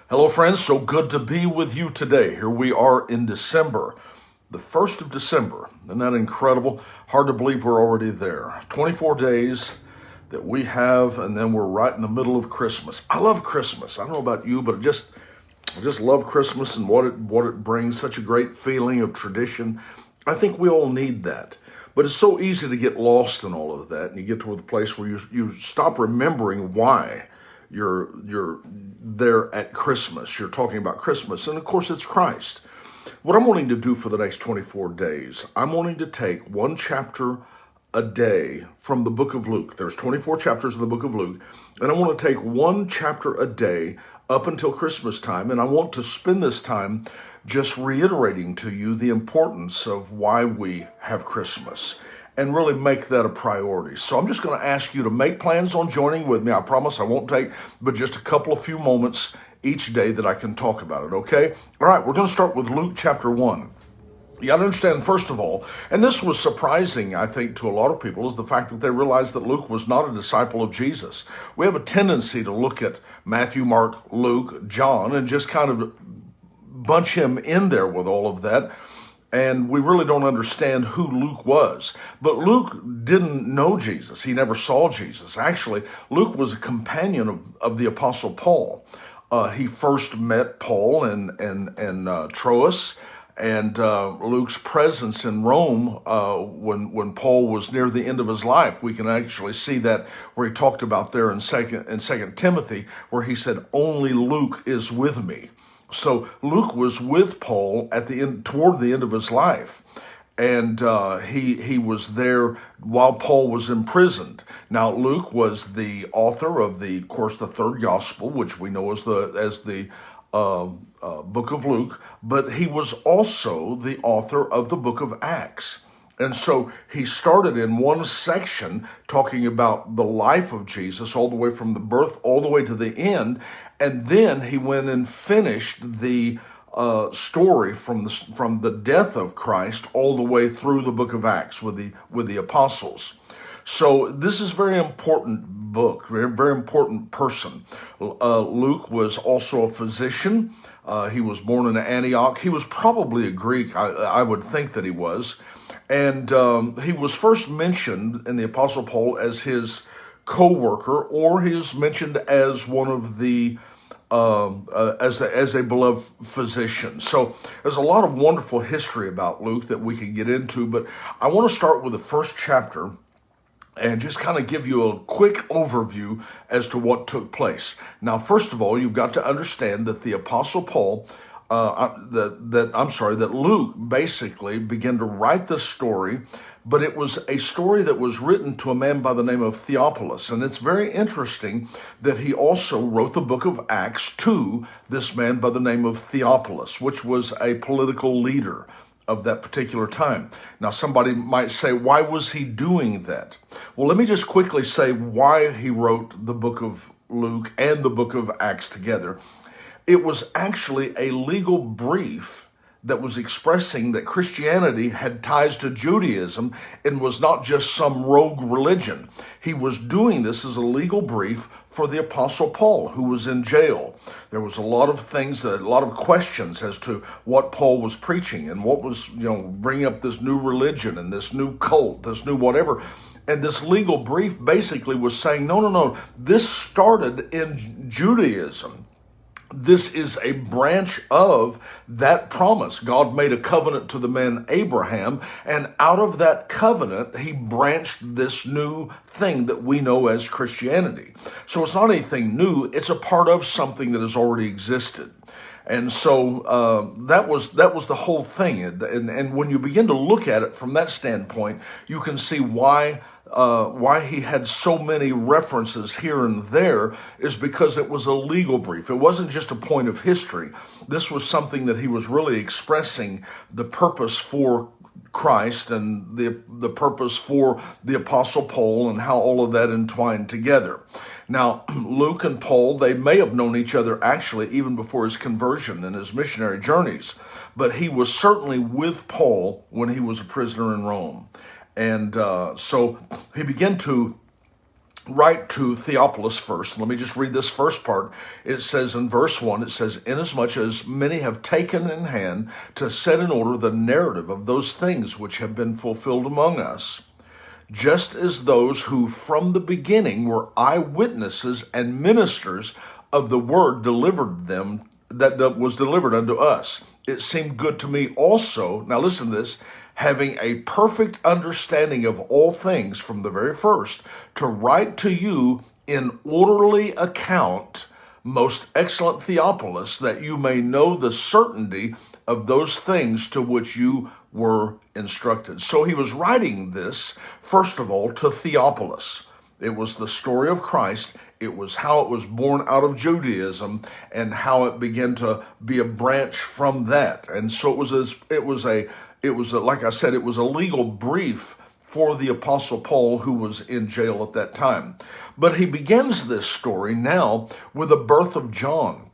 Hello, friends. So good to be with you today. Here we are in December, the 1st of December. Isn't that incredible? Hard to believe we're already there. 24 days that we have, and then we're right in the middle of Christmas. I love Christmas. I don't know about you, but I just love Christmas and what it brings. Such a great feeling of tradition. I think we all need that. But it's so easy to get lost in all of that, and you get to the place where you stop remembering why you're there at Christmas. You're talking about Christmas, and of course it's Christ. What I'm wanting to do for the next 24 days, I'm wanting to take one chapter a day from the book of Luke. There's 24 chapters in the book of Luke, and I want to take one chapter a day up until Christmas time, and I want to spend this time just reiterating to you the importance of why we have Christmas and really make that a priority. So I'm just going to ask you to make plans on joining with me. I promise I won't take but just a few moments each day that I can talk about it, okay? All right, we're going to start with Luke chapter 1. You got to understand, first of all, and this was surprising, I think, to a lot of people, is the fact that they realized that Luke was not a disciple of Jesus. We have a tendency to look at Matthew, Mark, Luke, John, and just kind of bunch him in there with all of that. And we really don't understand who Luke was. But Luke didn't know Jesus. He never saw Jesus. Actually, Luke was a companion of the Apostle Paul. He first met Paul in Troas, and Luke's presence in Rome when Paul was near the end of his life. We can actually see that where he talked about there in Second Timothy, where he said, "Only Luke is with me." So Luke was with Paul at the end, toward the end of his life, and he was there while Paul was imprisoned. Now Luke was the author of of course, the third gospel, which we know as the book of Luke, but he was also the author of the book of Acts. And so he started in one section talking about the life of Jesus, all the way from the birth all the way to the end. And then he went and finished the story from the death of Christ all the way through the book of Acts with the apostles. So this is a very important book, very important person. Luke was also a physician. He was born in Antioch. He was probably a Greek. I would think that he was. And he was first mentioned in the Apostle Paul as his co-worker, or he is mentioned as one of the as a beloved physician. So there's a lot of wonderful history about Luke that we can get into, but I want to start with the first chapter and just kind of give you a quick overview as to what took place. Now, first of all, you've got to understand that the Apostle Paul, that Luke basically began to write this story, but it was a story that was written to a man by the name of Theophilus. And it's very interesting that he also wrote the book of Acts to this man by the name of Theophilus, which was a political leader of that particular time. Now, somebody might say, why was he doing that? Well, let me just quickly say why he wrote the book of Luke and the book of Acts together. It was actually a legal brief that was expressing that Christianity had ties to Judaism and was not just some rogue religion. He was doing this as a legal brief for the Apostle Paul, who was in jail. There was a lot of questions as to what Paul was preaching and what was, bringing up this new religion and this new cult, this new whatever. And this legal brief basically was saying, no, this started in Judaism. This is a branch of that promise. God made a covenant to the man Abraham, and out of that covenant, he branched this new thing that we know as Christianity. So it's not anything new. It's a part of something that has already existed. And so that was the whole thing. And when you begin to look at it from that standpoint, you can see why he had so many references here and there is because it was a legal brief. It wasn't just a point of history. This was something that he was really expressing the purpose for Christ and the purpose for the Apostle Paul and how all of that entwined together. Now, Luke and Paul, they may have known each other actually even before his conversion and his missionary journeys, but he was certainly with Paul when he was a prisoner in Rome. And so he began to write to Theophilus first. Let me just read this first part. It says in verse 1, it says, "Inasmuch as many have taken in hand to set in order the narrative of those things which have been fulfilled among us, just as those who from the beginning were eyewitnesses and ministers of the word delivered them, that was delivered unto us. It seemed good to me also," now listen to this, "having a perfect understanding of all things from the very first, to write to you in orderly account, most excellent Theophilus, that you may know the certainty of those things to which you were instructed." So he was writing this, first of all, to Theophilus. It was the story of Christ. It was how it was born out of Judaism and how it began to be a branch from that. And so like I said, it was a legal brief for the Apostle Paul, who was in jail at that time. But he begins this story now with the birth of John.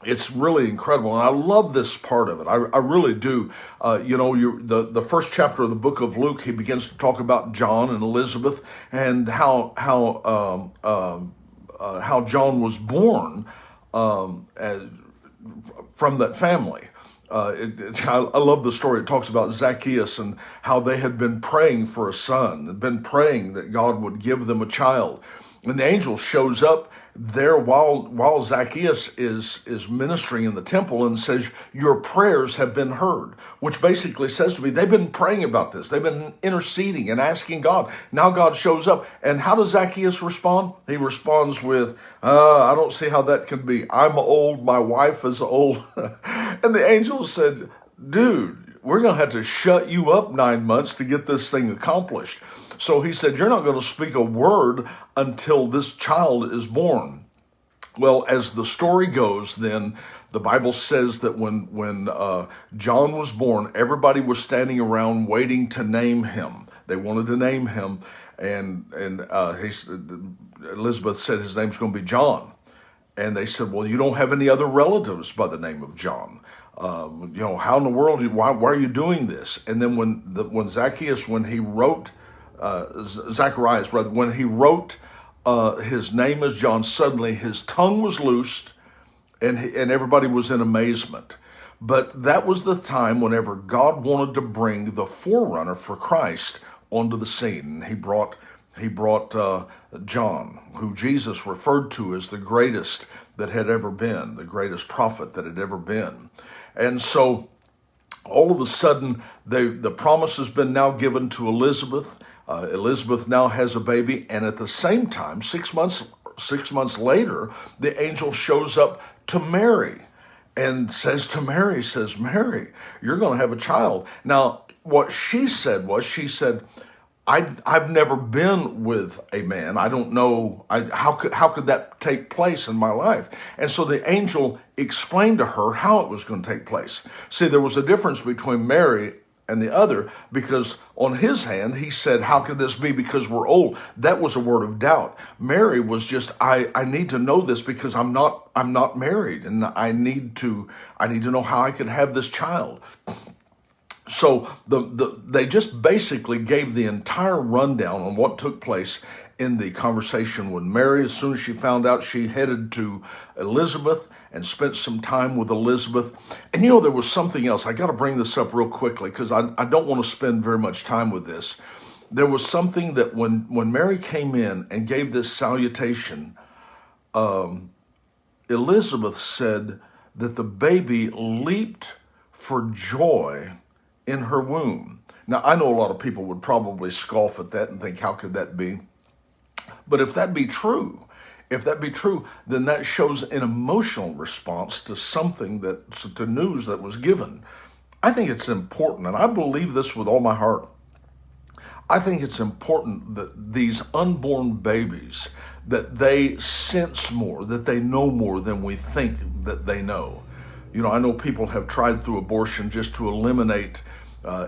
It's really incredible, and I love this part of it. I really do. The first chapter of the book of Luke, he begins to talk about John and Elizabeth and how John was born from that family. I love the story. It talks about Zacchaeus and how they had been praying for a son, had been praying that God would give them a child. And the angel shows up there while Zacchaeus is ministering in the temple and says, "Your prayers have been heard," which basically says to me, they've been praying about this. They've been interceding and asking God. Now God shows up. And how does Zacchaeus respond? He responds with, "I don't see how that can be. I'm old. My wife is old." And the angel said, "Dude, we're going to have to shut you up 9 months to get this thing accomplished." So he said, "You're not going to speak a word until this child is born." Well, as the story goes, then the Bible says that when John was born, everybody was standing around waiting to name him. They wanted to name him, and Elizabeth said his name's going to be John. And they said, "Well, you don't have any other relatives by the name of John. How in the world? Why are you doing this?" And then when Zacchaeus, when he wrote Zacharias, rather, when he wrote his name as John, suddenly his tongue was loosed, and everybody was in amazement. But that was the time whenever God wanted to bring the forerunner for Christ onto the scene. He brought John, who Jesus referred to as the greatest that had ever been, the greatest prophet that had ever been. And so all of a sudden, the promise has been now given to Elizabeth. Elizabeth now has a baby, and at the same time, 6 months later, the angel shows up to Mary and says to Mary, "Mary, you're going to have a child." Now, what she said was, I've never been with a man. I don't know, how could that take place in my life? And so the angel explained to her how it was going to take place. See, there was a difference between Mary and the other, because on his hand, he said, "How could this be because we're old?" That was a word of doubt. Mary was just, I need to know this because I'm not married, and I need to know how I can have this child. So they just basically gave the entire rundown on what took place in the conversation with Mary. As soon as she found out, she headed to Elizabeth and spent some time with Elizabeth. And there was something else. I got to bring this up real quickly because I don't want to spend very much time with this. There was something that when Mary came in and gave this salutation, Elizabeth said that the baby leaped for joy in her womb. Now, I know a lot of people would probably scoff at that and think, how could that be? But if that be true, then that shows an emotional response to to news that was given. I think it's important, and I believe this with all my heart. I think it's important that these unborn babies, that they sense more, that they know more than we think that they know. I know people have tried through abortion just to eliminate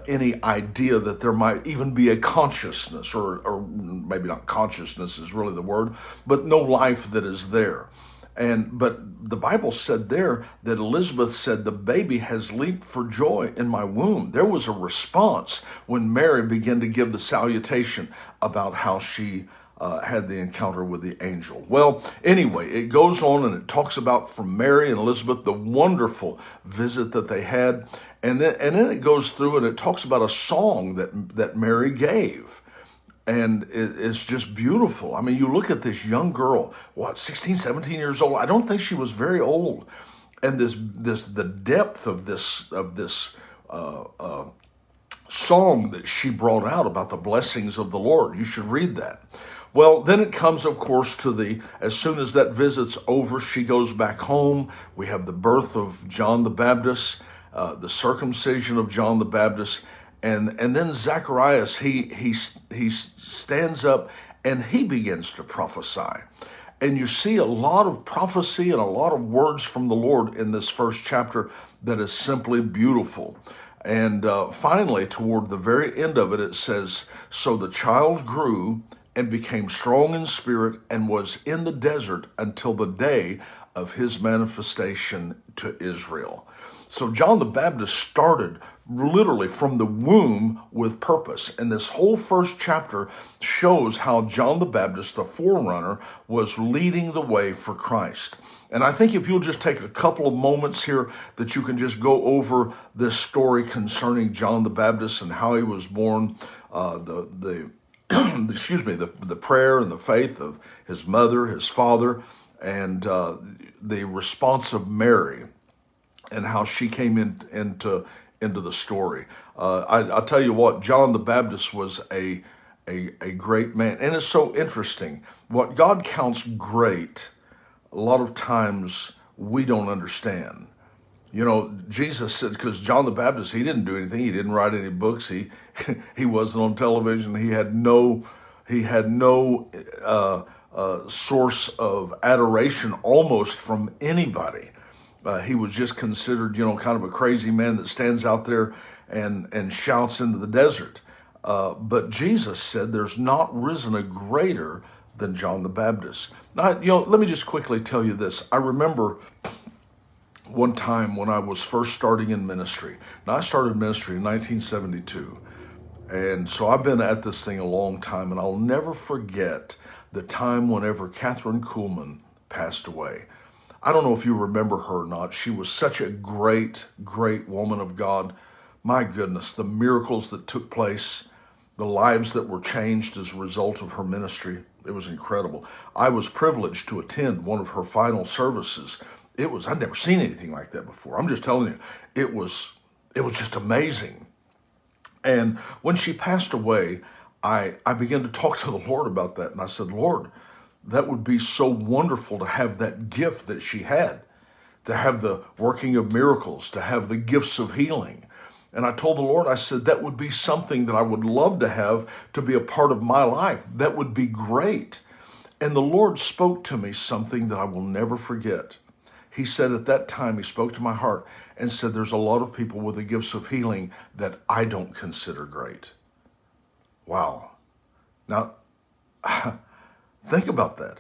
any idea that there might even be a consciousness, or maybe not consciousness is really the word, but no life that is there. But the Bible said there that Elizabeth said, "The baby has leaped for joy in my womb." There was a response when Mary began to give the salutation about how she had the encounter with the angel. Well, anyway, it goes on and it talks about from Mary and Elizabeth, the wonderful visit that they had. And then it goes through and it talks about a song that Mary gave. And it's just beautiful. I mean, you look at this young girl, 16, 17 years old. I don't think she was very old. And the depth of this song that she brought out about the blessings of the Lord. You should read that. Well, then it comes, of course, as soon as that visit's over, she goes back home. We have the birth of John the Baptist, the circumcision of John the Baptist, and then Zacharias, he stands up and he begins to prophesy. And you see a lot of prophecy and a lot of words from the Lord in this first chapter that is simply beautiful. And finally, toward the very end of it, it says, "So the child grew and became strong in spirit and was in the desert until the day of his manifestation to Israel." So John the Baptist started literally from the womb with purpose. And this whole first chapter shows how John the Baptist, the forerunner, was leading the way for Christ. And I think if you'll just take a couple of moments here that you can just go over this story concerning John the Baptist and how he was born, the prayer and the faith of his mother, his father, and the response of Mary and how she came into the story. I'll tell you what, John the Baptist was a great man. And it's so interesting. What God counts great, a lot of times we don't understand. You know, Jesus said, because John the Baptist, he didn't do anything. He didn't write any books. He wasn't on television. He had no source of adoration almost from anybody. He was just considered, kind of a crazy man that stands out there and shouts into the desert. But Jesus said, "There's not risen a greater than John the Baptist." Now, let me just quickly tell you this. I remember one time when I was first starting in ministry. Now, I started ministry in 1972. And so I've been at this thing a long time, and I'll never forget the time whenever Catherine Kuhlman passed away. I don't know if you remember her or not. She was such a great, great woman of God. My goodness, the miracles that took place, the lives that were changed as a result of her ministry. It was incredible. I was privileged to attend one of her final services. I'd never seen anything like that before. I'm just telling you, it was just amazing. And when she passed away, I began to talk to the Lord about that. And I said, "Lord, that would be so wonderful to have that gift that she had, to have the working of miracles, to have the gifts of healing." And I told the Lord, I said, that would be something that I would love to have to be a part of my life. That would be great. And the Lord spoke to me something that I will never forget. He said at that time, he spoke to my heart and said, "There's a lot of people with the gifts of healing that I don't consider great." Wow. Now, think about that.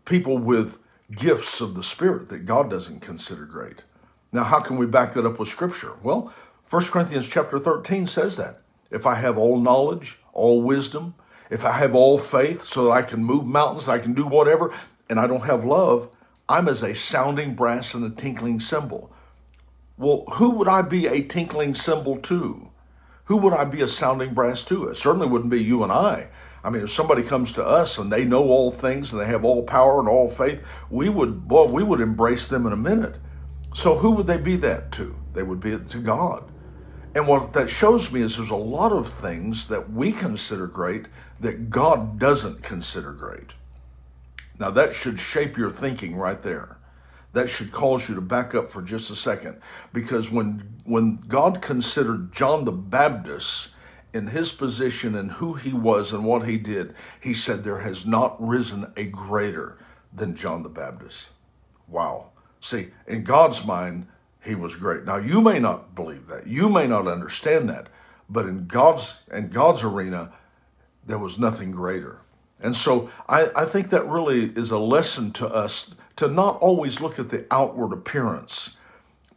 People with gifts of the Spirit that God doesn't consider great. Now, how can we back that up with Scripture? Well, 1 Corinthians chapter 13 says that. If I have all knowledge, all wisdom, if I have all faith so that I can move mountains, I can do whatever, and I don't have love, I'm as a sounding brass and a tinkling cymbal. Well, who would I be a tinkling cymbal to? Who would I be a sounding brass to? It certainly wouldn't be you and I. I mean, if somebody comes to us and they know all things and they have all power and all faith, we would embrace them in a minute. So who would they be that to? They would be it to God. And what that shows me is there's a lot of things that we consider great that God doesn't consider great. Now that should shape your thinking right there. That should cause you to back up for just a second. Because when God considered John the Baptist in his position and who he was and what he did, he said there has not risen a greater than John the Baptist. Wow. See, in God's mind, he was great. Now, you may not believe that. You may not understand that. But in God's arena, there was nothing greater. And so I think that really is a lesson to us to not always look at the outward appearance,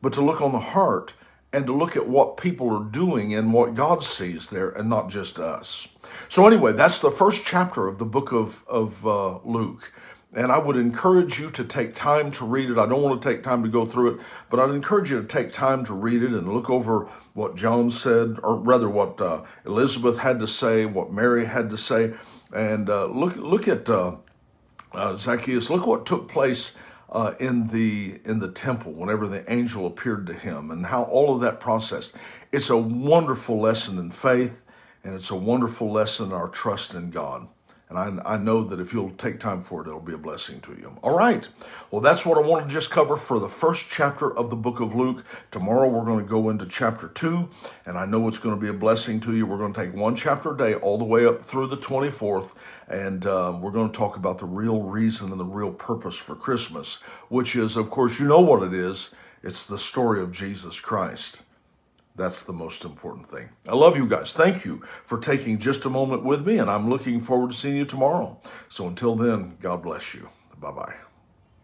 but to look on the heart and to look at what people are doing and what God sees there and not just us. So anyway, that's the first chapter of the book of Luke. And I would encourage you to take time to read it. I don't want to take time to go through it, but I'd encourage you to take time to read it and look over what John said, or rather what Elizabeth had to say, what Mary had to say, and look at Zacchaeus. Look what took place in the temple whenever the angel appeared to him, and how all of that process. It's a wonderful lesson in faith, and it's a wonderful lesson in our trust in God. And I know that if you'll take time for it, it'll be a blessing to you. All right. Well, that's what I want to just cover for the first chapter of the book of Luke. Tomorrow, we're going to go into chapter 2, and I know it's going to be a blessing to you. We're going to take one chapter a day all the way up through the 24th, and we're going to talk about the real reason and the real purpose for Christmas, which is, of course, you know what it is. It's the story of Jesus Christ. That's the most important thing. I love you guys. Thank you for taking just a moment with me, and I'm looking forward to seeing you tomorrow. So until then, God bless you. Bye-bye.